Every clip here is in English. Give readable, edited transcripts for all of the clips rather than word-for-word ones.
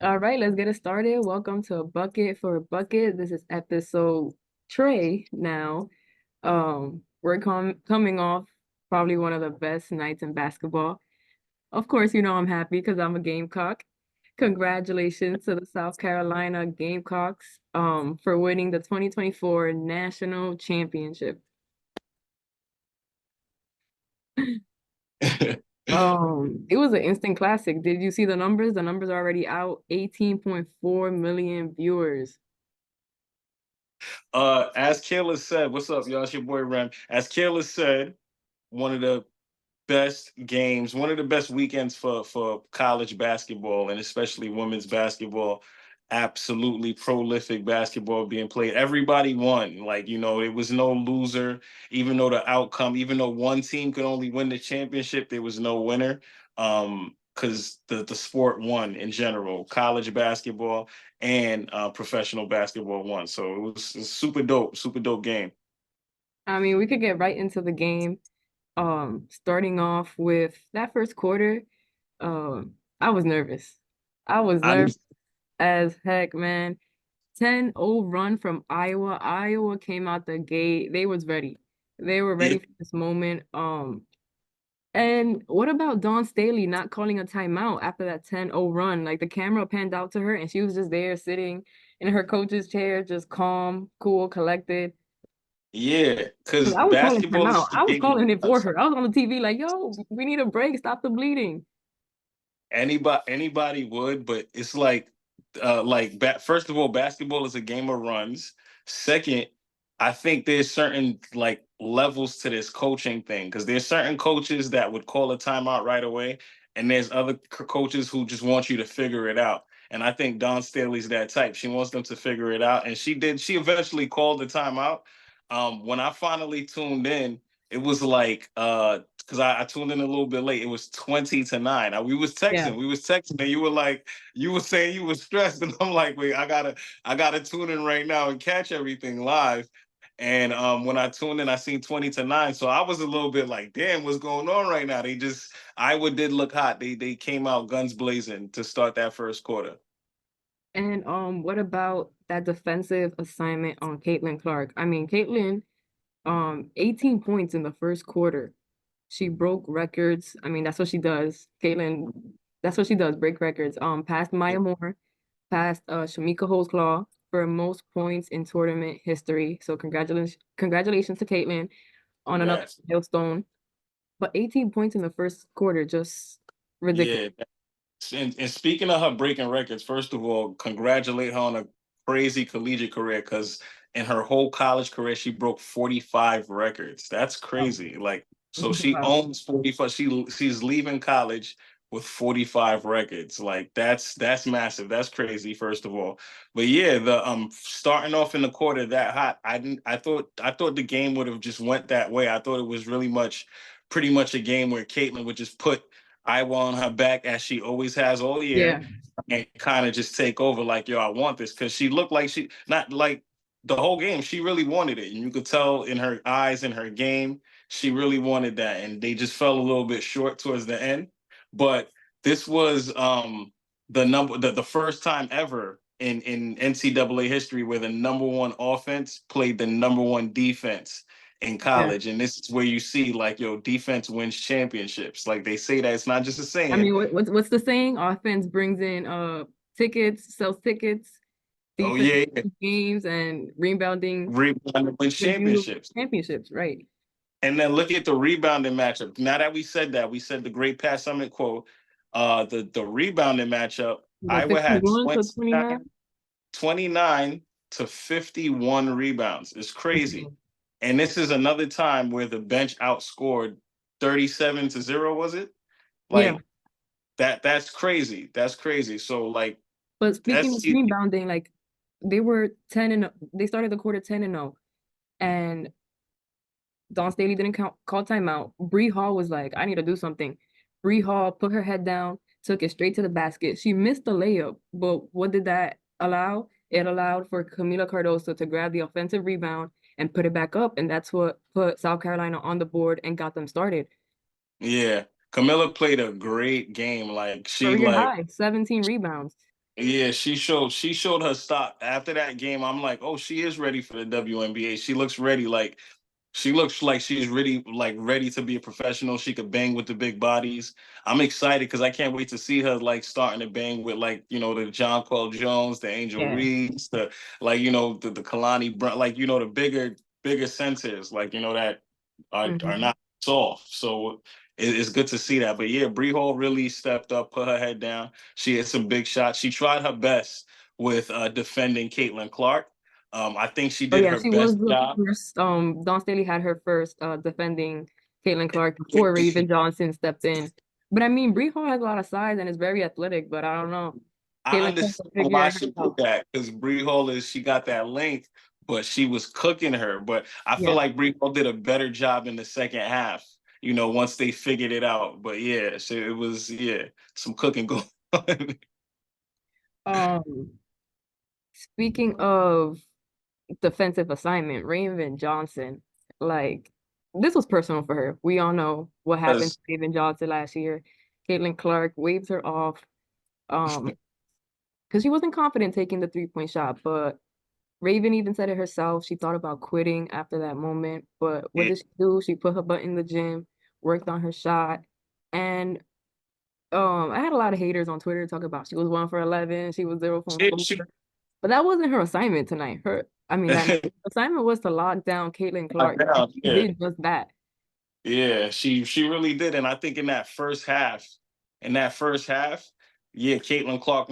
All right, let's get it started. Welcome to Bucket for a Bucket. This is episode Trey now. We're coming off probably one of the best nights in basketball. Of course, you know I'm happy because I'm a Gamecock. Congratulations to the South Carolina Gamecocks for winning the 2024 National Championship. It was an instant classic. Did you see the numbers? The numbers are already out. 18.4 million viewers. As Kayla said, what's up, y'all? It's your boy Rem. As Kayla said, one of the best games, one of the best weekends for college basketball and especially women's basketball. Absolutely prolific basketball being played. Everybody won. Like, it was no loser, even though even though one team could only win the championship, there was no winner. Because the sport won in general, college basketball and professional basketball won. So it was super dope game. I mean, we could get right into the game. Starting off with that first quarter, I was nervous. I was I nervous as heck, man. 10-0 run from Iowa. Iowa came out the gate. They was ready. They were yeah, ready for this moment. And what about Dawn Staley not calling a timeout after that 10-0 run? Like the camera panned out to her and she was just there sitting in her coach's chair, just calm, cool, collected. yeah, 'Cause because I was calling basketball timeout. is I the was game. calling it for her. I was on the TV like, yo, we need a break. Stop the bleeding. Anybody would, but it's first of all, basketball is a game of runs. Second, I think there's certain like levels to this coaching thing because there's certain coaches that would call a timeout right away, and there's other coaches who just want you to figure it out. And I think Don Staley's that type. She wants them to figure it out, and she did. She eventually called the timeout. When I finally tuned in, it was like because I tuned in a little bit late. It was 20-9. Yeah. We was texting, and you were like, you were saying you were stressed, and I'm like, wait, I gotta tune in right now and catch everything live. And when I tuned in, I seen 20-9. So I was a little bit like, damn, what's going on right now? Iowa did look hot. They came out guns blazing to start that first quarter. And what about that defensive assignment on Caitlin Clark? I mean, Caitlin, 18 points in the first quarter. She broke records. I mean, that's what she does. Caitlin, that's what she does, break records. Past Maya Moore, past Shamika Holdsclaw for most points in tournament history. So congratulations to Caitlin on another Congrats. milestone. But 18 points in the first quarter, just ridiculous. Yeah. And speaking of her breaking records, first of all, congratulate her on a crazy collegiate career because in her whole college career, she broke 45 records. That's Wow. crazy. Like, so she Wow. owns 45. She's leaving college with 45 records. Like that's massive. That's crazy, first of all. But yeah, the starting off in the quarter that hot, I thought the game would have just went that way. I thought it was pretty much a game where Caitlin would just put Iowa on her back as she always has all year Yeah. and kind of just take over like, yo, I want this. Cause she looked like she not like the whole game, she really wanted it. And you could tell in her eyes, in her game, she really wanted that. And they just fell a little bit short towards the end. But this was the first time ever in NCAA history where the number one offense played the number one defense in Yeah. college. And this is where you see like, yo, defense wins championships. Like they say that it's not just a I saying. mean, what's the saying? Offense brings in tickets, sells tickets, Oh defense yeah, yeah. games, and rebounding Rebound wins gives you championships. championships, right? And then look at the rebounding matchup. Now that we said that, we said the great Pat Summit quote. The rebounding matchup, The Iowa had 51 to 29. 29 to 51 rebounds. It's crazy. And this is another time where the bench outscored 37-0, was it? Yeah. Like that's crazy. That's crazy. So like But speaking of that's rebounding, like they started the quarter 10-0, and Dawn Staley didn't call timeout. Bree Hall was like, I need to do something. Bree Hall put her head down, took it straight to the basket. She missed the layup, but what did that allow? It allowed for Camila Cardoso to grab the offensive rebound and put it back up, and that's what put South Carolina on the board and got them started. yeah. Camilla played a great game. Like she Career like high, 17 rebounds. Yeah, she showed her stock after that game. I'm like, oh, she is ready for the WNBA. She looks ready. Like she looks like she's really like ready to be a professional. She could bang with the big bodies. I'm excited because I can't wait to see her like starting to bang with like the John Quell Jones, the Angel Yeah. Reeds, the like the Kalani Brown, like the bigger centers like that are Hmm. not soft. So it's good to see that. But yeah, Bree Hall really stepped up, put her head down. She had some big shots. She tried her best with defending Caitlin Clark. I think she Oh did yeah, her she was best the job. first. Dawn Staley had her first defending Caitlin Clark before Raven Johnson stepped in. But I mean, Bree Hall has a lot of size and is very athletic, but I don't know. I Caitlin Clark understand will figure why it she did out. that because Bree Hall she got that length, but she was cooking her. But I feel Yeah. like Bree Hall did a better job in the second half. Once they figured it out. But yeah, so it was some cooking going on. Um, Speaking of defensive assignment, Raven Johnson, like this was personal for her. We all know what happened to Because Raven Johnson last year. Caitlin Clark waves her off, um, because she wasn't confident taking the 3-point shot. But Raven even said it herself. She thought about quitting after that moment. But what did she do? She put her butt in the gym, worked on her shot, and I had a lot of haters on Twitter talking about she was 1 for 11, she was 0 for 4. she But that wasn't her assignment tonight. That night. knocked Her assignment was to lock down Caitlin Clark. And down. she Yeah. did just that. Yeah, she really did, and I think in that first half, yeah, Caitlin Clark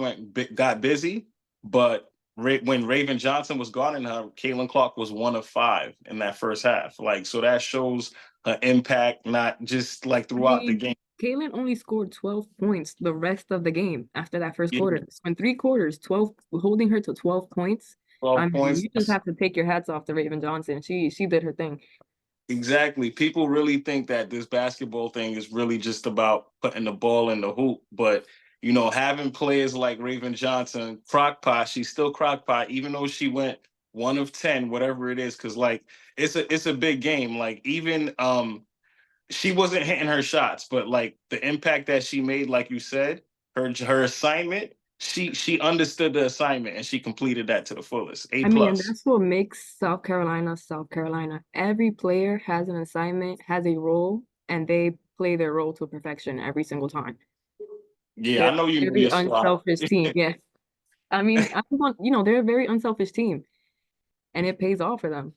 got busy, but when Raven Johnson was guarding her, Caitlin Clark was 1 of 5 in that first half. Like, so that shows her impact, not just like I throughout the mean, game. Caitlin only scored 12 points the rest of the game after that first Yeah, quarter. So in 3 quarters, 12, holding her to 12 points. I 12 mean, points. you just have to take your hats off to Raven Johnson. She did her thing. Exactly. People really think that this basketball thing is really just about putting the ball in the hoop, but having players like Raven Johnson, crockpot, she's still crockpot, even though she went 1 of 10, whatever it is, because like it's a big game. Like even she wasn't hitting her shots, but like the impact that she made, like you said, her assignment, she understood the assignment and she completed that to the fullest. A I mean, and plus. that's what makes South Carolina South Carolina. Every player has an assignment, has a role, and they play their role to perfection every single time. Yeah, They're I know you a know very your spot. unselfish team. Yes. I mean, they're a very unselfish team, and it pays off for them.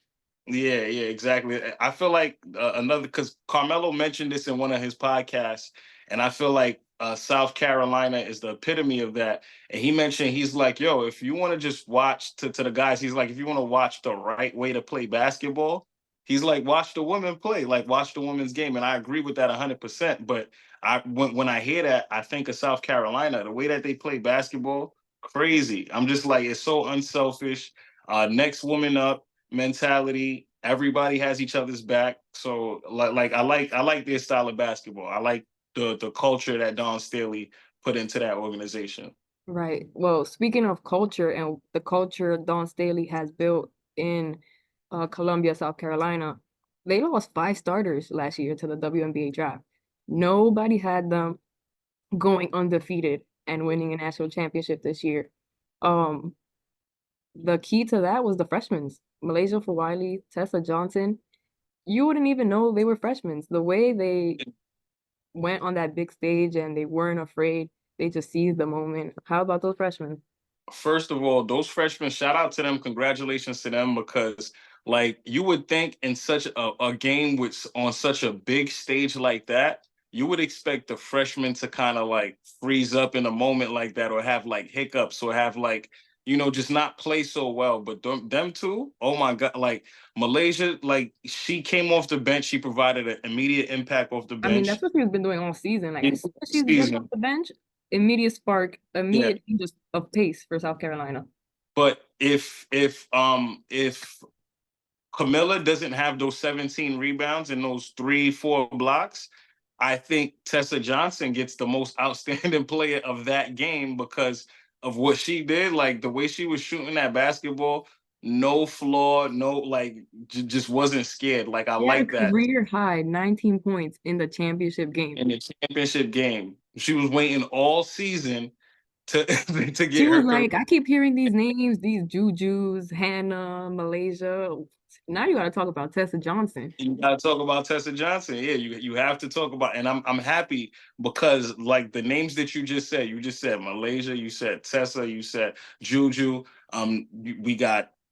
Yeah, yeah, exactly. I feel like another because Carmelo mentioned this in one of his podcasts, and I feel like South Carolina is the epitome of that. And he mentioned he's like, "Yo, if you want to just watch to the guys, he's like, if you want to watch the right way to play basketball, he's like, watch the women play, like watch the women's game." And I agree with that 100%. But when I hear that, I think of South Carolina, the way that they play basketball, crazy. I'm just like, it's so unselfish. Next woman up mentality. Everybody has each other's back. So I like their style of basketball. I like the culture that Don Staley put into that organization. Right. Well, speaking of culture and the culture Dawn Staley has built in Columbia, South Carolina, they lost 5 starters last year to the WNBA draft. Nobody had them going undefeated and winning a national championship this year. Um, the key to that was the freshmen, Malaysia Wiley, Tessa Johnson. You wouldn't even know they were freshmen. The way they went on that big stage and they weren't afraid, they just seized the moment. How about those freshmen? First of all, those freshmen, shout out to them. Congratulations to them because, like, you would think in such a game with on such a big stage like that, you would expect the freshmen to kind of like freeze up in a moment like that, or have like hiccups, or have like just not play so well. But them two, oh my god, like Malaysia, like she came off the bench, she provided an immediate impact off the I mean, that's bench. what she's been doing all season. Like In as soon as she's gets off season, the bench, immediate spark, yeah. immediate change of pace for South Carolina. But if Camilla doesn't have those 17 rebounds and those 3, 4 blocks, I think Tessa Johnson gets the most outstanding player of that game because of what she did. Like the way she was shooting that basketball, no flaw, no like just wasn't scared. Like I She had a like that career high 19 points in the championship game. in the championship game. She was waiting all season to to She get was her like, career. I keep hearing these names, these Jujus, Hannah, Malaysia. Now you got to talk about Tessa Johnson. You gotta talk about Tessa Johnson. Yeah, you have to talk about, and I'm happy because like the names that you just said Malaysia, you said Tessa, you said Juju.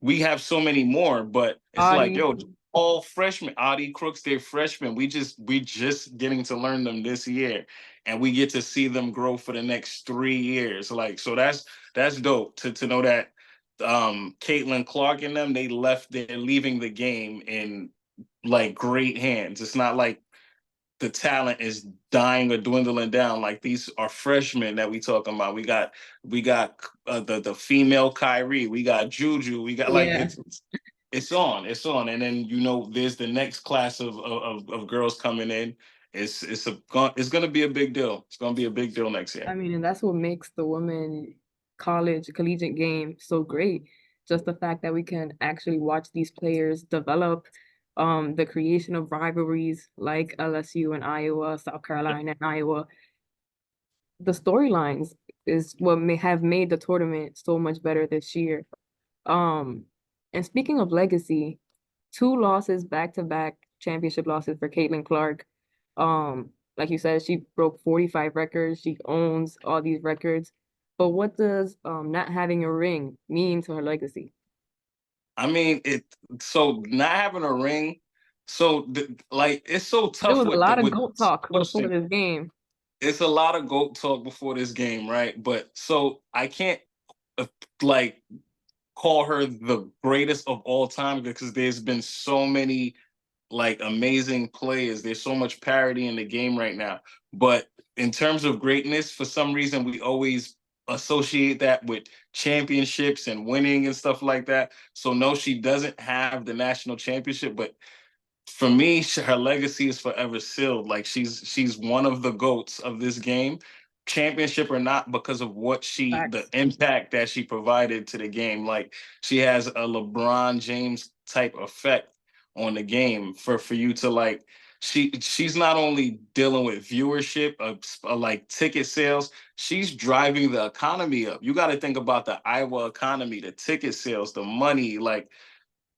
We have so many more, but it's like, Audie, yo, all freshmen. Adi Crooks, they're freshmen. We just getting to learn them this year, and we get to see them grow for the next 3 years. Like, so that's dope to know that Caitlin Clark and them, they're leaving the game in like great hands. It's not like the talent is dying or dwindling down. Like these are freshmen that we talking about. We got the female Kyrie. We got Juju. We got like yeah. it's on. And then there's the next class of girls coming in. It's gonna be a big deal. It's gonna be a big deal next year. I mean, and that's what makes the women collegiate game so great. Just the fact that we can actually watch these players develop, the creation of rivalries like LSU and Iowa, South Carolina and Iowa. The storylines is what may have made the tournament so much better this year. Um, and speaking of legacy, two losses back to back championship losses for Caitlin Clark. Like you said, she broke 45 records. She owns all these records. But what does not having a ring mean to her legacy? I mean, so not having a ring, like it's so There tough was a with lot of with GOAT this talk before question. this game. It's a lot of goat talk before this game, right? But so I can't uh, like call her the greatest of all time because there's been so many like amazing players. There's so much parity in the game right now. But in terms of greatness, for some reason, we always associate that with championships and winning and stuff like that. So no, she doesn't have the national championship, but for me, her legacy is forever sealed. Like she's one of the goats of this game, championship or not, because of the Facts. impact that she provided to the game. Like she has a LeBron James type effect on the game for you to like. She's not only dealing with viewership like ticket sales, she's driving the economy up. You got to think about the Iowa economy, the ticket sales, the money, like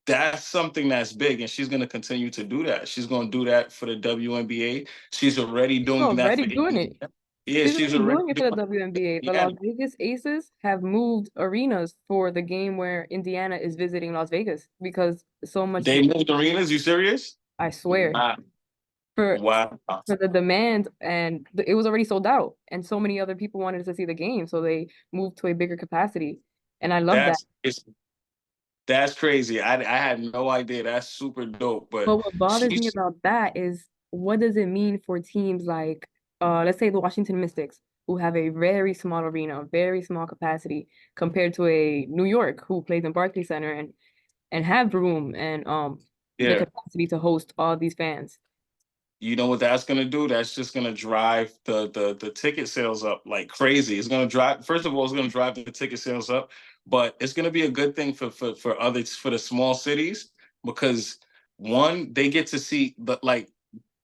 that's something that's big, and she's going to continue to do that. She's going to do that for the WNBA. She's already She's doing that for already doing it. Indiana. Yeah, She's she's already already doing it doing for the it WNBA. for The Las Indiana. Vegas Aces have moved arenas for the game where Indiana is visiting Las Vegas because so much, They moved arenas. You serious? I swear, Wow, for wow. for the demand and it was already sold out and so many other people wanted to see the game, so they moved to a bigger capacity. And I love that. That's crazy. I had no idea. That's super dope. But But what bothers me she's about that is what does it mean for teams like let's say the Washington Mystics who have a very small arena, very small capacity compared to a New York who plays in Barclays Center and have room and the yeah. capacity to host all these fans. You know what that's gonna do? That's just gonna drive the ticket sales up like crazy. It's gonna drive. First of all, it's gonna drive the ticket sales up, but it's gonna be a good thing for others for the small cities because one they get to see the like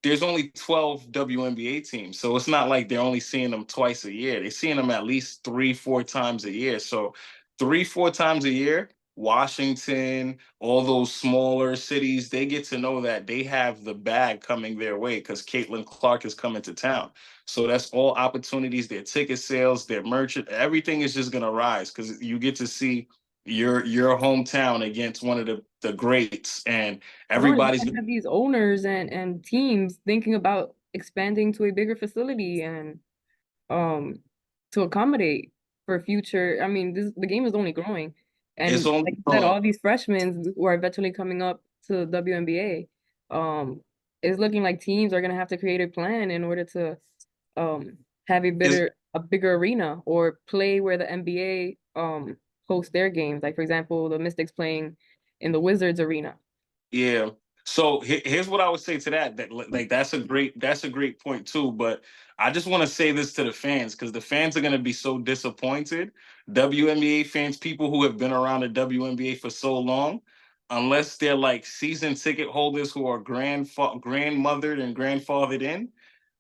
there's only 12 WNBA teams. So it's not like they're only seeing them twice a year. They're seeing them at least 3, 4 times a year. So 3, 4 times a year, Washington, all those smaller cities, they get to know that they have the bag coming their way because Caitlin Clark is coming to town. So that's all opportunities, their ticket sales, their merchant, everything is just gonna rise because you get to see your hometown against one of the greats and No, and everybody's you have these owners and teams thinking about expanding to a bigger facility and um to accommodate for future. I mean, the game is only growing. it's And only like you said, growing. all these freshmen who are eventually coming up to WNBA, it's looking like teams are gonna have to create a plan in order to um have It's a bigger arena or play where the NBA hosts their games. Like for example, the Mystics playing in the Wizards arena. Yeah. So here's what I would say to that. That like that's a great point too. But I just want to say this to the fans because the fans are gonna be so disappointed. WNBA fans, people who have been around the WNBA for so long, unless they're like season ticket holders who are grandmothered and grandfathered in,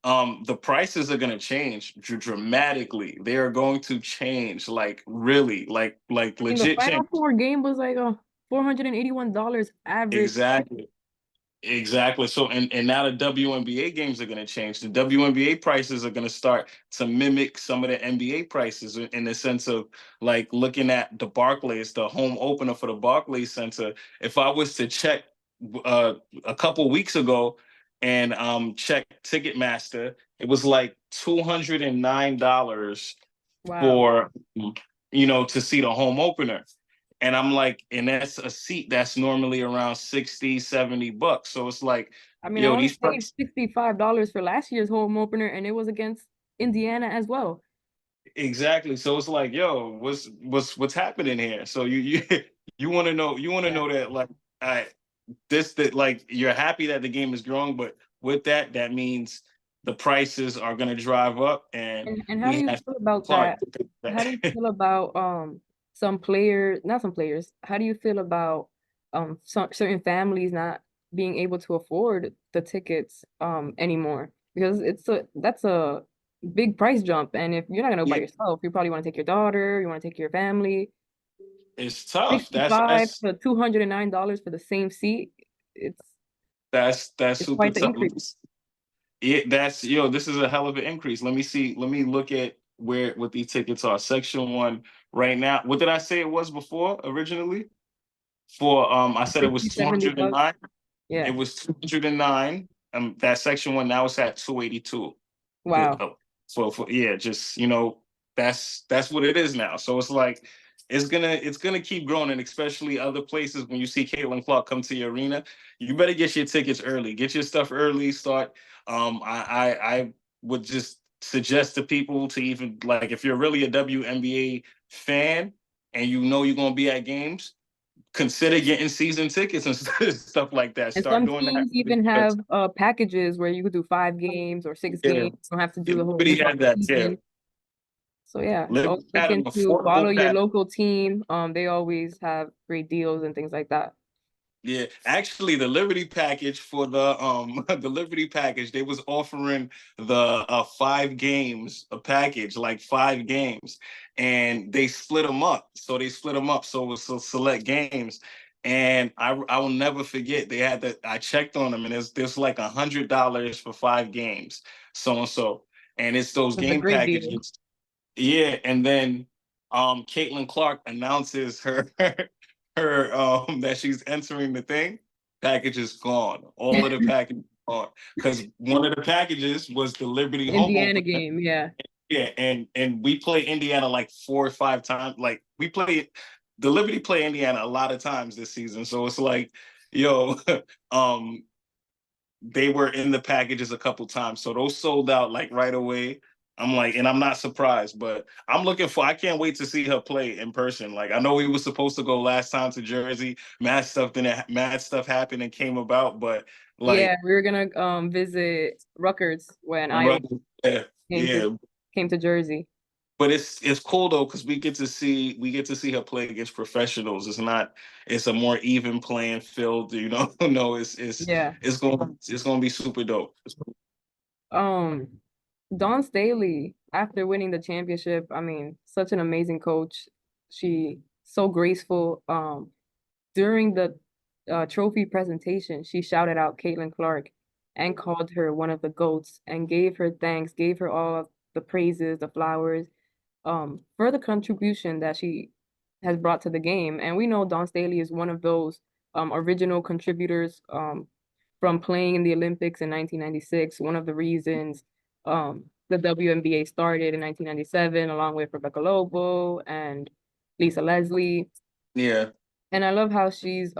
The prices are going to change dramatically. They are going to change, like really, like I mean, the legit Final change. Four game was like $481 average. Exactly. Exactly. So, and now the WNBA games are going to change. The WNBA prices are going to start to mimic some of the NBA prices in the sense of like looking at the Barclays, the home opener for the Barclays Center. If I was to check uh, a couple weeks ago and check Ticketmaster, it was like $209 Wow. for to see the home opener. And I'm like, and that's a seat that's normally around 60, $70. So it's like, I mean, I yo, only these paid prices. $65 for last year's home opener, and it was against Indiana as well. Exactly. So it's like, yo, what's happening here? So you Yeah. you want to know that like I that like you're happy that the game is growing, but with that, that means the prices are gonna drive up, and And how do we you have feel about Clark. that? How do you feel about some players, not some players, how do you feel about some certain families not being able to afford the tickets anymore? Because that's a big price jump. And if you're not gonna go by Yeah, yourself, you probably want to take your daughter, you want to take your family. it's tough. 65 to $209 for the same seat. It's That's it's super quite the tough. increase. Yeah, that's this is a hell of an increase. Let me see. Let me look at what these tickets are. Section one right now. What did I say it was before originally? For I said it was 60, 70 bucks. 209. It Yeah. was 209. That section one now it's at 282. Wow. For yeah, just that's what it is now. So it's like it's gonna keep growing, and especially other places when you see Caitlin Clark come to your arena, you better get your tickets early. Get your stuff early. Start. I would just suggest to people to even like if you're really a WNBA fan and you know you're gonna be at games, consider getting season tickets and stuff like that. And Start some doing that teams even because have packages where you could do 5 games or 6 games. yeah, You don't have to do the whole Liberty had that. Yeah, season. So yeah, Liberty always look had an into affordable follow your package. local team. They always have great deals and things like that. Yeah, actually, the Liberty package for the the Liberty package, they was offering the 5 games a package, like 5 games, and they split them up. So they split them up so it was so select games, and I will never forget they had that. I checked on them, and there's like $100 for 5 games, so and so, and it's those It's a game great deal. packages. Yeah, and then Caitlin Clark announces her that she's entering the thing. Package is gone. All of the package gone because one of the packages was the Liberty home Indiana opener. game, yeah. Yeah, and we play Indiana like 4 or 5 times. Like we play the Liberty play Indiana a lot of times this season. So it's like, yo, um, they were in the packages a couple times. So those sold out like right away. I'm like, and I'm not surprised, but I can't wait to see her play in person. Like, I know we were supposed to go last time to Jersey. Mad stuff happened and came about, but Yeah, like, we were gonna visit Rutgers when Iowa yeah, came to yeah. came to Jersey. But it's cool though because we get to see her play against professionals. It's a more even playing field. No, Yeah. it's gonna be super dope. Um, Dawn Staley, after winning the championship, I mean, such an amazing coach. She so graceful. During the trophy presentation, she shouted out Caitlin Clark and called her one of the GOATs and gave her thanks, gave her all the praises, the flowers, for the contribution that she has brought to the game. And we know Dawn Staley is one of those original contributors from playing in the Olympics in 1996. One of the reasons the WNBA started in 1997, along with Rebecca Lobo and Lisa Leslie. Yeah. And I love how she's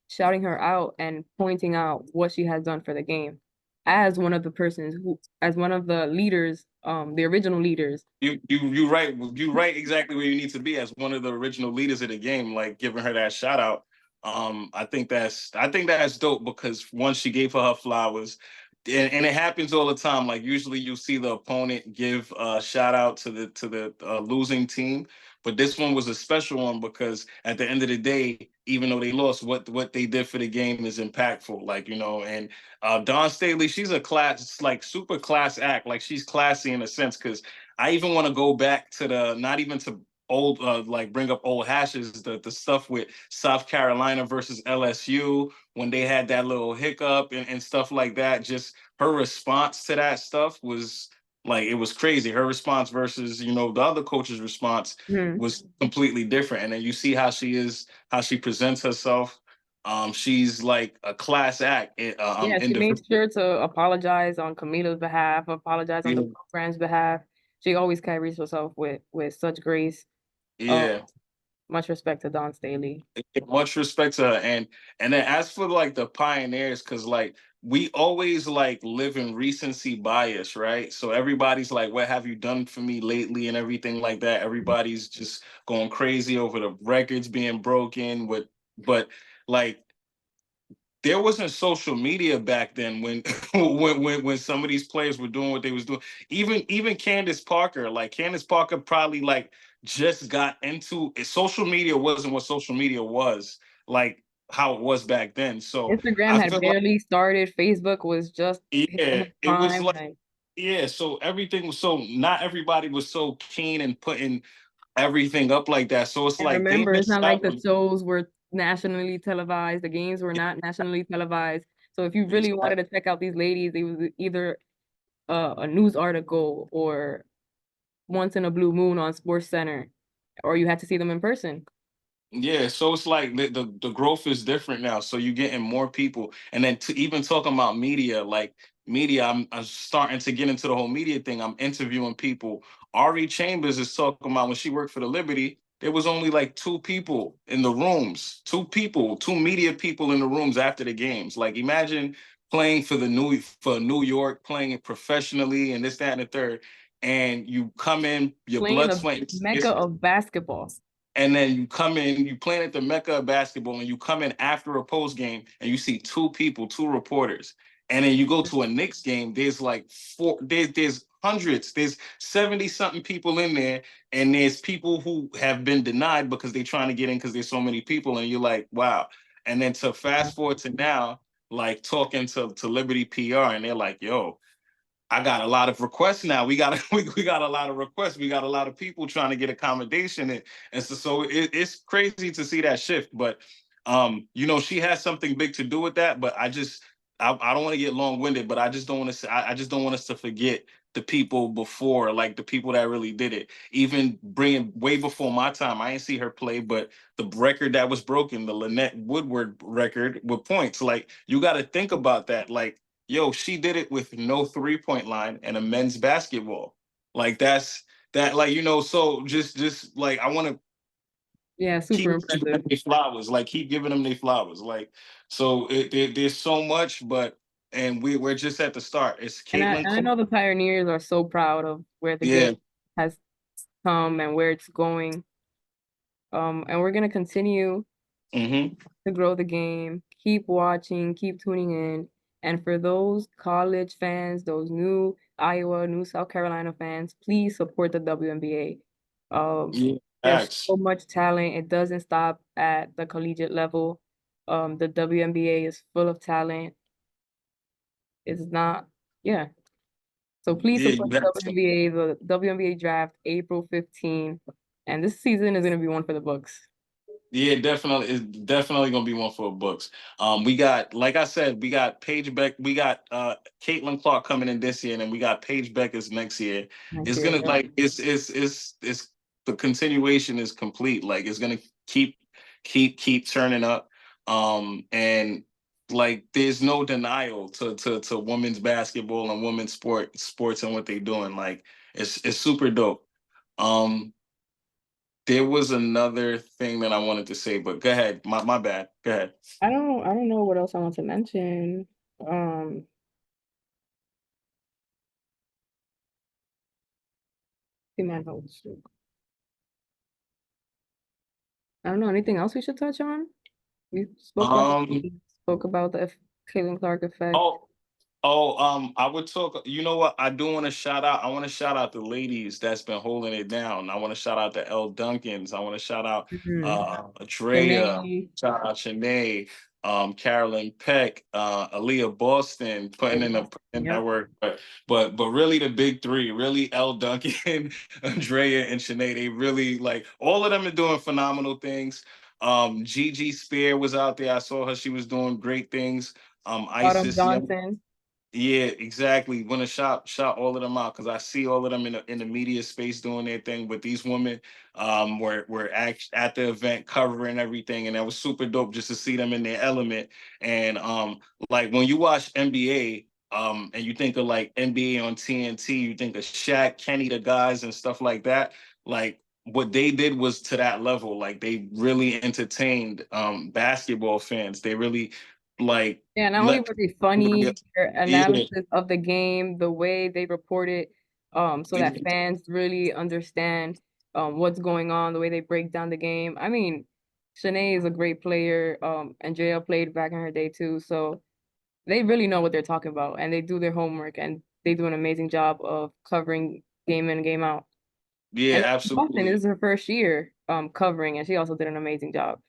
shouting her out and pointing out what she has done for the game as one of the persons who as one of the leaders, the original leaders. You right exactly where you need to be as one of the original leaders of the game, like giving her that shout out. I think that's dope because once she gave her flowers, and it happens all the time. Like usually you see the opponent give a shout out to the losing team, but this one was a special one because at the end of the day, even though they lost, what they did for the game is impactful. Like, you know, and Dawn Staley, she's a class, like super class act. Like she's classy in a sense because I even want to go back to the not even to old like bring up old hashes, the stuff with South Carolina versus LSU when they had that little hiccup and stuff like that. Just her response to that stuff was like it was crazy. Her response versus, you know, the other coach's response Mhm. was completely different. And then you see how she is, how she presents herself. She's like a class act Yeah, she made individual. sure to apologize on Camila's behalf, apologize on the Yeah. program's behalf. She always carries herself with such grace. Uh, Yeah. much respect to Dawn Staley. Much respect to her. And then as for like the pioneers, because like we always like live in recency bias, right? So everybody's like, what have you done for me lately and everything like that. Everybody's just going crazy over the records being broken with, but like there wasn't social media back then when when some of these players were doing what they was doing. Even Candace Parker, like Candace Parker probably like just got into it. Social media wasn't what social media was like how it was back then. So Instagram I had feel like barely started. Facebook was just hitting yeah, its it was prime. like Like, yeah, so everything was so not everybody was so keen and putting everything up like that. So it's and like they remember, it's missed not like out the on shows were nationally televised. The games were not nationally televised. So if you really wanted to check out these ladies, it was either a news article or once in a blue moon on Sports Center, or you had to see them in person. yeah, so it's like the growth is different now. So you're getting more people, and then to even talking about media, like media, I'm starting to get into the whole media thing. I'm interviewing people. Ari Chambers is talking about when she worked for the Liberty, there was only like two people in the rooms, two people, two media people in the rooms after the games. Like imagine playing for New York, playing it professionally, and this, that, and the third, and you come in, your Playing blood, the sweat, and mecca tears, of basketball. and then you come in, you playing at the Mecca of basketball, and you come in after a post game, and you see two people, two reporters, and then you go to a Knicks game. There's like there's hundreds, there's 70 something people in there, and there's people who have been denied because they're trying to get in because there's so many people, and you're like, wow. And then to fast forward to now, like talking to Liberty PR, and they're like, yo, I got a lot of requests now. We got a lot of requests. We got a lot of people trying to get accommodation, and so it's crazy to see that shift. But you know, she has something big to do with that. But I don't want to get long winded, but I just don't want to say I just don't want us to forget the people before, like the people that really did it. Even bringing way before my time, I didn't see her play, but the record that was broken, the Lynette Woodward record with points, like you got to think about that, like yo, she did it with no 3-point line and a men's basketball. Like that's that, like, you know, so just like I want to Yeah, keep super giving them impressive. their flowers, like keep giving them their flowers. Like so there's so much, but and we're just at the start. It's And Caitlin I know Clark. the Pioneers are so proud of where the game Yeah. has come and where it's going. And we're gonna continue Mm-hmm. to grow the game, keep watching, keep tuning in. And for those college fans, those new Iowa, new South Carolina fans, please support the WNBA. Yeah. There's Facts. so much talent. It doesn't stop at the collegiate level. The WNBA is full of talent. It's not, yeah. So please Yeah, support you the have to. WNBA, the WNBA draft, April 15th. And this season is going to be one for the books. Yeah, definitely. It's definitely gonna be one for books. We got, like I said, we got Paige Beck, we got Caitlin Clark coming in this year, and then we got Paige Beckers next year. Next It's year, gonna yeah. like it's the continuation is complete. Like it's gonna keep turning up. And like there's no denial to women's basketball and women's sports and what they're doing. Like it's super dope. Um, there was another thing that I wanted to say, but go ahead. My bad. Go ahead. I don't know what else I want to mention. Um, in my notes. I don't know, anything else we should touch on? We spoke about Um. spoke about the Caitlin Clark effect. Oh. Oh, I would talk. You know what? I do want to shout out. I want to shout out the ladies that's been holding it down. I want to shout out the L Duncans. I want to shout out Mhm. Drea. Janae, Shout out Shanae, Carolyn Peck, Aaliyah Boston, putting Leah in Boston, in that yep. work. But really the big three, really L Duncan, Drea, and Shanae. They really like all of them are doing phenomenal things. Gigi Spear was out there. I saw her. She was doing great things. Autumn Isis Young. Johnson. Yeah, exactly. Want to shout all of them out because I see all of them in the media space doing their thing. But these women were at the event covering everything, and that was super dope just to see them in their element. And like when you watch NBA, and you think of like NBA on TNT, you think of Shaq, Kenny, the guys, and stuff like that. Like what they did was to that level. Like they really entertained basketball fans. They really like Yeah, not only let were they yeah, funny, their yeah, analysis of the game, the way they report it, so that fans really understand what's going on, the way they break down the game. I mean, Shanae is a great player, and Andrea played back in her day too, so they really know what they're talking about, and they do their homework, and they do an amazing job of covering game in, game out. yeah, And Boston, this absolutely. is her first year covering, and she also did an amazing job.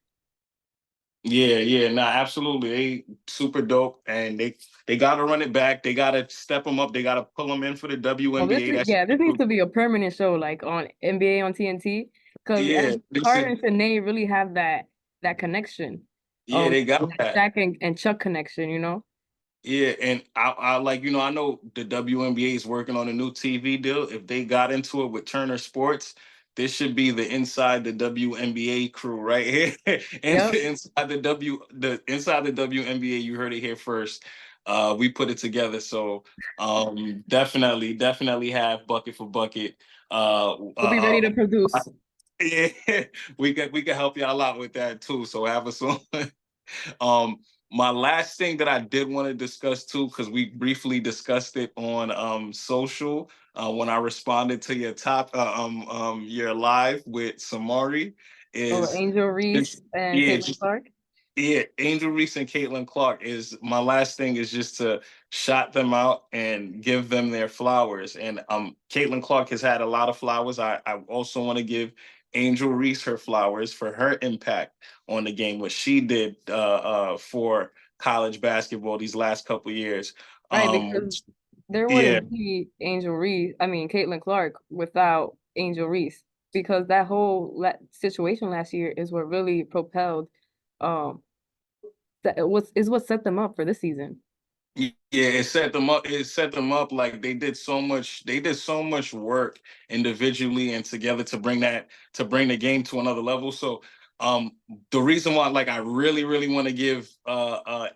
Yeah, yeah, nah, absolutely. They super dope, and they gotta run it back. They gotta step them up. They gotta pull them in for the Well, WNBA. That's this needs to be a permanent show, like on NBA on TNT, because yeah, and they Carter should. and Shanae really have that connection, Yeah, they got that that. Shaq and Chuck connection, you know. Yeah, and I like I know the WNBA is working on a new TV deal. If they got into it with Turner Sports, this should be the inside the WNBA crew right here. And Yep. the inside the WNBA, you heard it here first. We put it together. So definitely have bucket for bucket. We'll be ready to Uh, produce. yeah, we can help y'all out with that too. So have us on. Um, my last thing that I did want to discuss too, because we briefly discussed it on social when I responded to your live with Samari, Oh, is Angel Reese just and yeah, Caitlin just Clark. yeah, Angel Reese and Caitlin Clark is my last thing is just to shout them out and give them their flowers. And Caitlin Clark has had a lot of flowers. I also want to give Angel Reese her flowers for her impact on the game, what she did for college basketball these last couple years. Right, because there Yeah, wouldn't be Angel Reese, I mean Caitlin Clark without Angel Reese, because that whole situation last year is what really propelled um that it was is what set them up for this season. yeah, it set them up. It set them up like they did so much. They did so much work individually and together to bring the game to another level. So, um, the reason why, like, I really want to give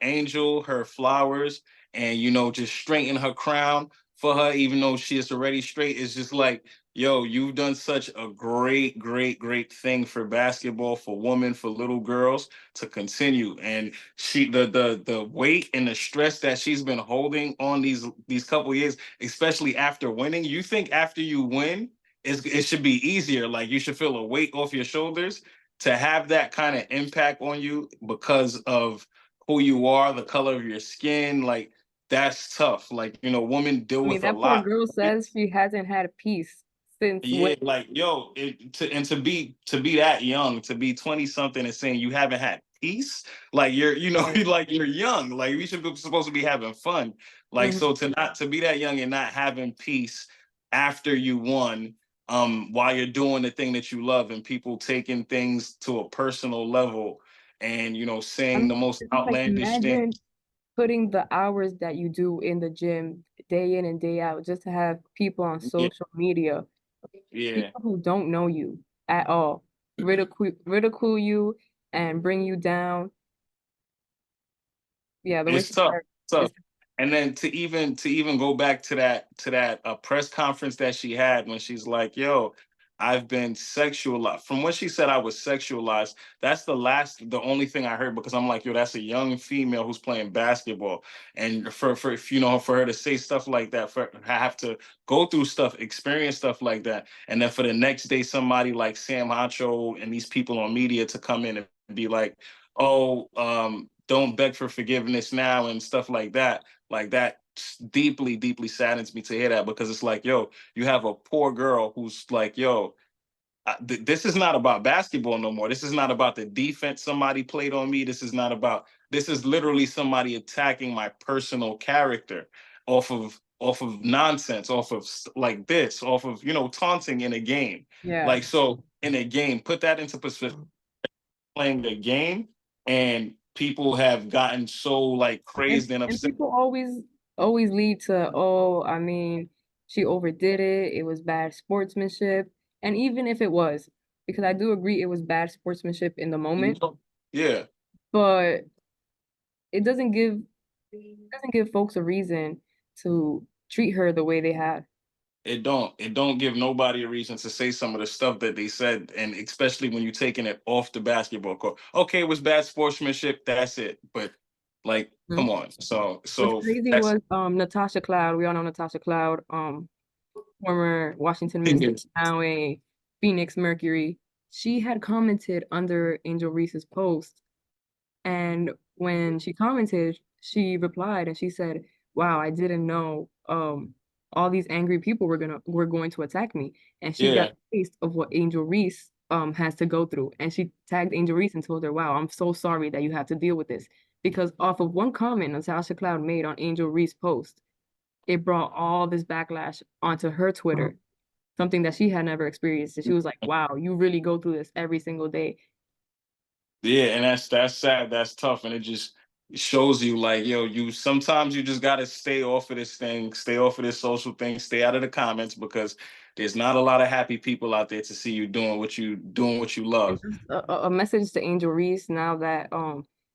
Angel her flowers and just straighten her crown for her, even though she is already straight, is just like, yo, you've done such a great thing for basketball, for women, for little girls to continue. And she the weight and the stress that she's been holding on these couple years, especially after winning. You think after you win, it should be easier. Like you should feel a weight off your shoulders to have that kind of impact on you because of who you are, the color of your skin. Like that's tough. Like women deal I mean, with a that poor lot. girl says she hasn't had peace since Yeah, winning. like yo, to be that young, to be 20 something and saying you haven't had peace, like you're Right. like you're young, like we should be supposed to be having fun. Like Mhm. so to be that young and not having peace after you won, while you're doing the thing that you love and people taking things to a personal level and I saying mean, the most it's just like outlandish thing. imagine putting the hours that you do in the gym day in and day out just to have people on Yeah, social media, yeah. people who don't know you at all, ridicule you and bring you down. Yeah, the way It's she tough, started tough. is And then to even go back to that press conference that she had when she's like, "Yo, I've been sexualized." From when she said I was sexualized, that's the only thing I heard because I'm like, "Yo, that's a young female who's playing basketball." And for her to say stuff like that, for her have to go through stuff, experience stuff like that, and then for the next day somebody like Sam Honcho and these people on media to come in and be like, oh, don't beg for forgiveness now and stuff like that. Like that deeply, deeply saddens me to hear that, because it's like, yo, you have a poor girl who's like, yo, this is not about basketball no more. This is not about the defense somebody played on me. This is literally somebody attacking my personal character off of nonsense, off of like this, off of, taunting in a game. Yeah. Like, so in a game, put that into perspective, playing the game, and people have gotten so like And crazed and and upset. people always lead to, oh, I mean, she overdid it. It was bad sportsmanship. And even if it was, because I do agree it was bad sportsmanship in the moment, Yeah. but it doesn't give folks a reason to treat her the way they had. It don't give nobody a reason to say some of the stuff that they said, and especially when you're taking it off the basketball court. Okay, it was bad sportsmanship, that's it. But like, Mhm. come on. So What's so crazy that's was Natasha Cloud. We all know Natasha Cloud, former Washington Mystics, yeah, now a Phoenix Mercury. She had commented under Angel Reese's post, and when she commented, she replied and she said, "Wow, I didn't know all these angry people were going to attack me." And she got yeah, a taste of what Angel Reese has to go through. And she tagged Angel Reese and told her, "Wow, I'm so sorry that you have to deal with this." Because off of one comment Natasha Cloud made on Angel Reese's post, it brought all this backlash onto her Twitter, something that she had never experienced. And she was like, "Wow, you really go through this every single day." yeah, and that's sad, that's tough, and it just shows you like, yo, you sometimes you just gotta stay off of this thing, stay off of this social thing, stay out of the comments, because there's not a lot of happy people out there to see you doing what you And love. just a message to Angel Reese now that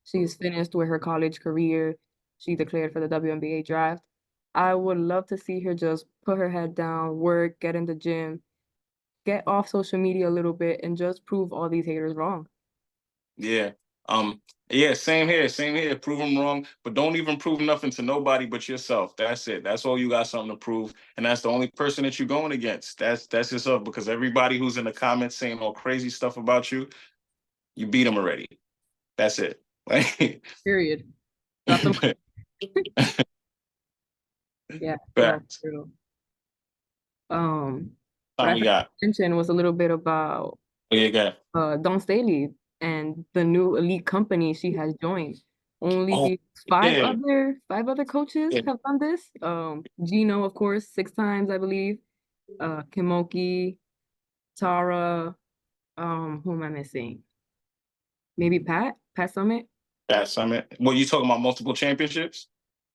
she's finished with her college career, she declared for the WNBA draft. I would love to see her just put her head down, work, get in the gym, get off social media a little bit, and just prove all these haters wrong. Yeah. Um, yeah, same here, same here. Prove them wrong, but don't even prove nothing to nobody but yourself. That's it. That's all you got, something to prove. And that's the only person that you're going against. That's yourself, because everybody who's in the comments saying all crazy stuff about you, you beat them already. That's it. Like, Period. Drop them. Yeah, that's facts. true. Um, what Time I we forgot got. to mention was a little bit about Oh, yeah, got. Dawn Staley and the new elite company she has joined. Oh, Only five yeah. other five other coaches Yeah. have done this. Gino, of course, 6 times, I believe. Kimoki, Tara, who am I missing? Maybe Pat Summit. That summit. What, you talking about, multiple championships?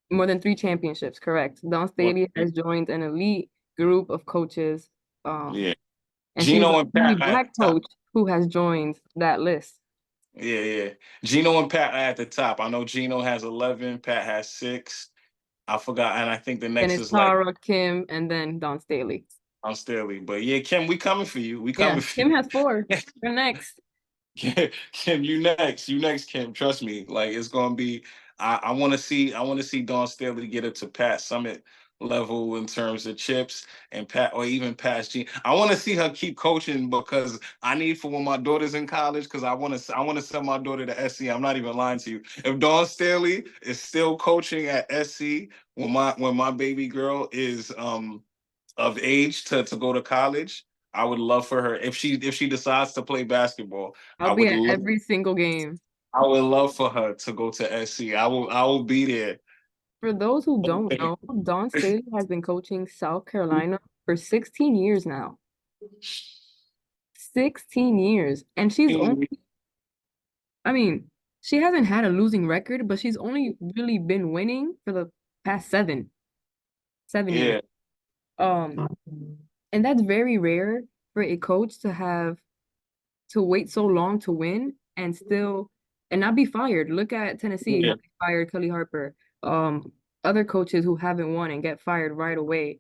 More than 3 championships, correct. Dawn What? Staley has joined an elite group of coaches. Yeah. And she's the Gino and only Pat are at Black the top. coach who has joined that list. Yeah, yeah. Gino and Pat are at the top. I know Gino has 11, Pat has 6. I forgot, and I think the Then next it's is like Tara, Kim, and then Dawn Staley. I'm Sterling. But yeah, Kim, we coming for you. We Yeah, coming for Kim has 4. You're next. you. Kim, you next. You next, Kim. Trust me. Like, it's gonna be. I want to see Dawn Staley get up to Pat Summit level in terms of chips, and Pat, or even past G. I want to see her keep coaching, because I need for when my daughter's in college, because I want to send my daughter to SC. I'm not even lying to you. If Dawn Staley is still coaching at SC when my baby girl is of age to go to college, I would love for her, if she decides to play basketball, I'll I be would at love every single game. I would love for her to go to SC. I will be there. For those who don't know, Dawn Staley has been coaching South Carolina for 16 years now. 16 years. And I mean, she hasn't had a losing record, but she's only really been winning for the past 7 years. Yeah, Um, and that's very rare for a coach to wait so long to win and not be fired. Look at Tennessee, how yeah, they fired Kelly Harper. Um, Other coaches who haven't won and get fired right away.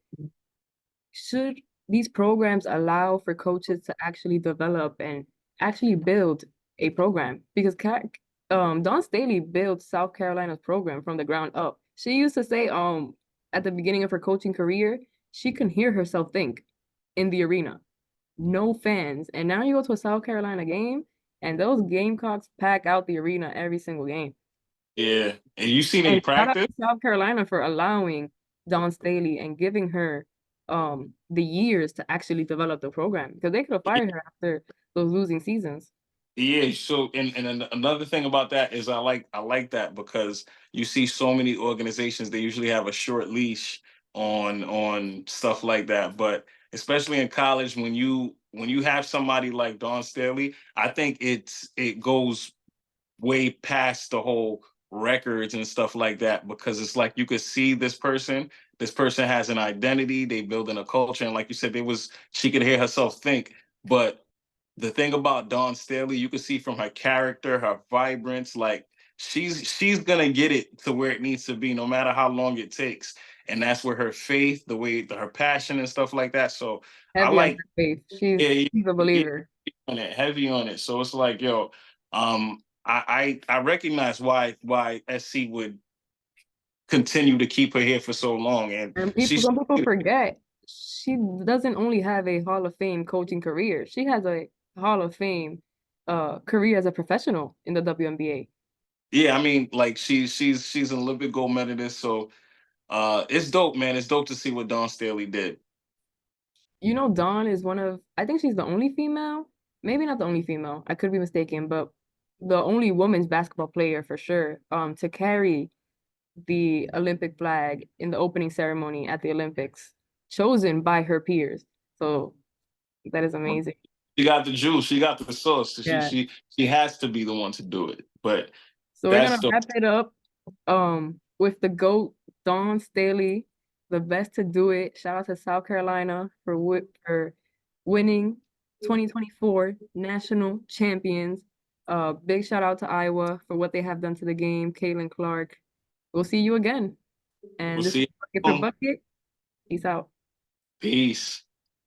Should these programs allow for coaches to actually develop and actually build a program? Because Dawn Staley built South Carolina's program from the ground up. She used to say at the beginning of her coaching career, she can hear herself think in the arena. No fans. And now you go to a South Carolina game and those Gamecocks pack out the arena every single game. yeah. And you seen they And shout out practice? to South Carolina for allowing Dawn Staley and giving her the years to actually develop the program because they could have fired her after those losing seasons. Yeah, so another thing about that is I like that because you see so many organizations they usually have a short leash on stuff like that, but especially in college when you have somebody like Dawn Staley, I think it goes way past the whole records and stuff like that because it's like you could see this person has an identity, they building a culture, and like you said, she could hear herself think. But the thing about Dawn Staley, you can see from her character, her vibrance, like she's gonna get it to where it needs to be, no matter how long it takes. And that's where her faith, the way her passion and stuff like that. So I Heavy on like, her faith. yeah, She's yeah, she's a yeah, believer. on it, heavy on it. So it's like, yo, I recognize why SC would continue to keep her here for so long, and And she's some people forget she doesn't only have a Hall of Fame coaching career. She has a Hall of Fame career as a professional in the WNBA. yeah. I mean, like she's an Olympic gold medalist, so it's dope, man. It's dope to see what Dawn Staley did. You know, Dawn is one of, I think she's the only female, maybe not the only female, I could be mistaken, but the only women's basketball player for sure, to carry the Olympic flag in the opening ceremony at the Olympics, chosen by her peers. So that is amazing. She got the juice, she got the sauce. So she Yeah. she she has to be the one to do it. But So we're that's gonna dope. wrap it up with the GOAT, Dawn Staley, the best to do it. Shout out to South Carolina for winning 2024 national champions. Big shout out to Iowa for what they have done to the game. Caitlin Clark. We'll see you again. We'll And this is see Bucket for you. Bucket. Peace out. Peace.